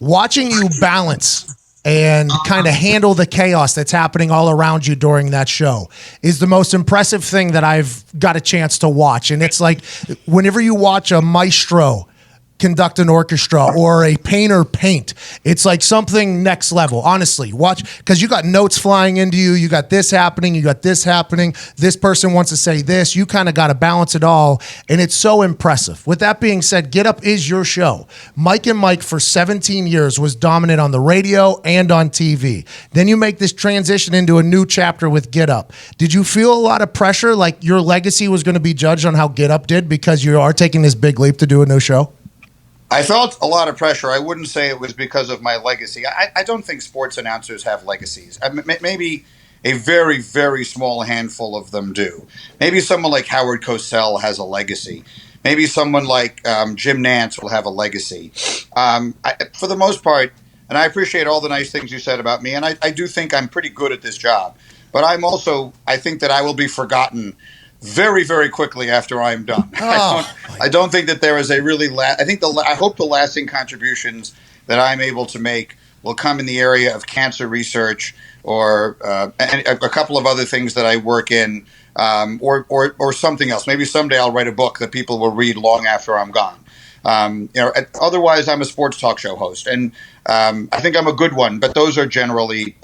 Watching you balance and kind of handle the chaos that's happening all around you during that show is the most impressive thing that I've got a chance to watch. And it's like whenever you watch a maestro conduct an orchestra or a painter paint, it's like something next level. Honestly, watch, because you got notes flying into you. You got this happening. You got this happening. This person wants to say this. You kind of got to balance it all. And it's so impressive. With that being said, Get Up is your show. Mike and Mike for 17 years was dominant on the radio and on TV. Then you make this transition into a new chapter with Get Up. Did you feel a lot of pressure, like your legacy was going to be judged on how Get Up did because you are taking this big leap to do a new show? I felt a lot of pressure. I wouldn't say it was because of my legacy. I don't think sports announcers have legacies. Maybe a very, very small handful of them do. Maybe someone like Howard Cosell has a legacy. Maybe someone like Jim Nantz will have a legacy. For the most part, and I appreciate all the nice things you said about me, and I do think I'm pretty good at this job. But I think that I will be forgotten very, very quickly after I'm done. I don't think that there is a really. I hope the lasting contributions that I'm able to make will come in the area of cancer research or and a couple of other things that I work in, or something else. Maybe someday I'll write a book that people will read long after I'm gone. Otherwise, I'm a sports talk show host, and I think I'm a good one. But those are generally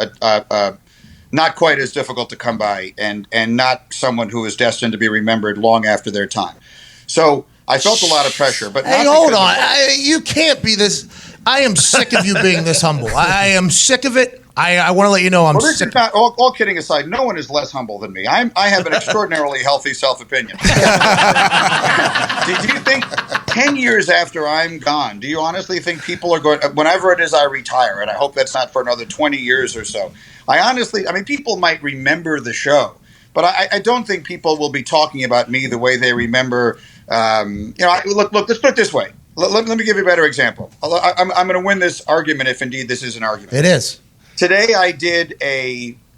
not quite as difficult to come by, and not someone who is destined to be remembered long after their time. So I felt a lot of pressure. But hey, hold on. You can't be this. I am sick of you being this humble. I am sick of it. I want to let you know I'm sick. All kidding aside, no one is less humble than me. I have an extraordinarily healthy self-opinion. Do you think 10 years after I'm gone, do you honestly think people are going, whenever it is I retire, and I hope that's not for another 20 years or so, people might remember the show, but I don't think people will be talking about me the way they remember. Look, let's put it this way. Let me give you a better example. I'm going to win this argument if indeed this is an argument. It is. Today I did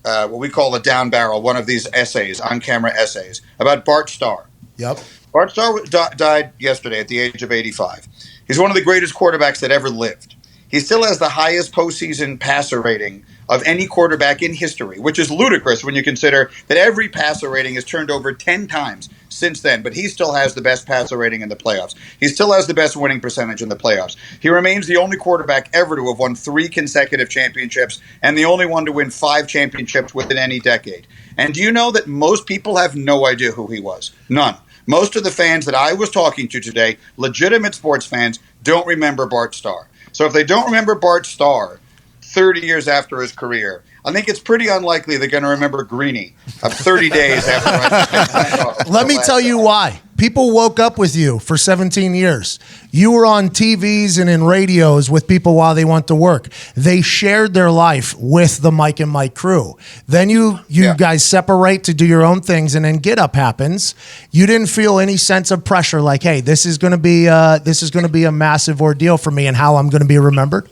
what we call a down barrel, one of these essays, on-camera essays, about Bart Starr. Yep. Bart Starr died yesterday at the age of 85. He's one of the greatest quarterbacks that ever lived. He still has the highest postseason passer rating of any quarterback in history, which is ludicrous when you consider that every passer rating has turned over 10 times since then, but he still has the best passer rating in the playoffs. He still has the best winning percentage in the playoffs. He remains the only quarterback ever to have won 3 consecutive championships and the only one to win 5 championships within any decade. And do you know that most people have no idea who he was? None. Most of the fans that I was talking to today, legitimate sports fans, don't remember Bart Starr. So if they don't remember Bart Starr 30 years after his career, I think it's pretty unlikely they're going to remember Greeny 30 days after. Let me tell you why. People woke up with you for 17 years. You were on TVs and in radios with people while they went to work. They shared their life with the Mike and Mike crew. Then you guys separate to do your own things, and then Get Up happens. You didn't feel any sense of pressure, like, hey, this is going to be a massive ordeal for me and how I'm going to be remembered.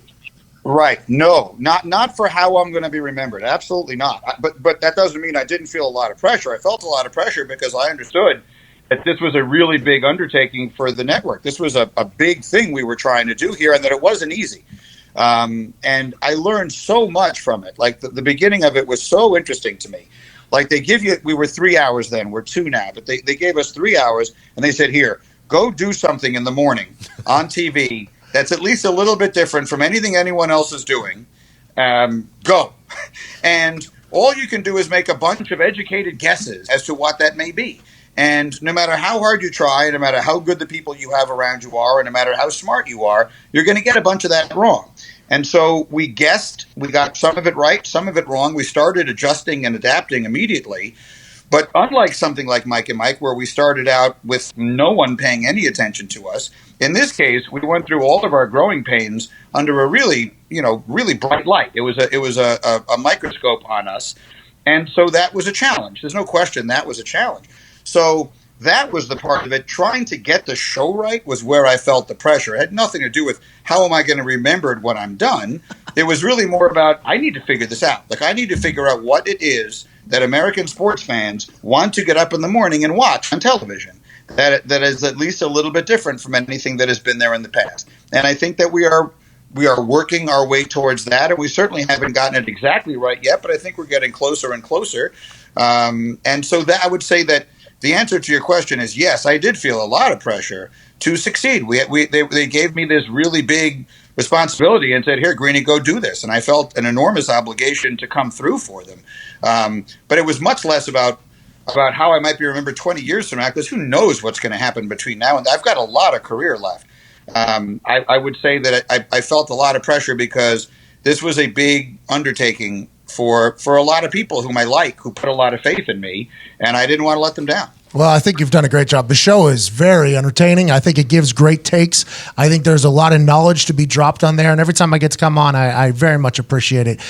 Right. No, not for how I'm going to be remembered. Absolutely not. But that doesn't mean I didn't feel a lot of pressure. I felt a lot of pressure because I understood that this was a really big undertaking for the network. This was a big thing we were trying to do here, and that it wasn't easy. And I learned so much from it. Like the beginning of it was so interesting to me. Like we were 3 hours then, we're 2 now, but they gave us 3 hours and they said, here, go do something in the morning on TV that's at least a little bit different from anything anyone else is doing. Go. And all you can do is make a bunch of educated guesses as to what that may be. And no matter how hard you try, no matter how good the people you have around you are, and no matter how smart you are, you're going to get a bunch of that wrong. And so we guessed, we got some of it right, some of it wrong. We started adjusting and adapting immediately. But unlike something like Mike and Mike, where we started out with no one paying any attention to us, in this case, we went through all of our growing pains under a really bright light. It was a microscope on us. And so that was a challenge. There's no question that was a challenge. So that was the part of it. Trying to get the show right was where I felt the pressure. It had nothing to do with how am I going to remember it when I'm done. It was really more about, I need to figure this out. Like, I need to figure out what it is that American sports fans want to get up in the morning and watch on television. That is at least a little bit different from anything that has been there in the past. And I think that we are we are working our way towards that, and we certainly haven't gotten it exactly right yet, but I think we're getting closer and closer. And so that I would say that the answer to your question is yes, I did feel a lot of pressure to succeed. They gave me this really big responsibility and said, "Here, Greeny, go do this," and I felt an enormous obligation to come through for them. But it was much less about how I might be remembered 20 years from now, because who knows what's going to happen between now and I've got a lot of career left. I would say that I felt a lot of pressure because this was a big undertaking for a lot of people whom I like, who put a lot of faith in me, and I didn't want to let them down. Well, I think you've done a great job. The show is very entertaining. I think it gives great takes. I think there's a lot of knowledge to be dropped on there, and every time I get to come on, I very much appreciate it.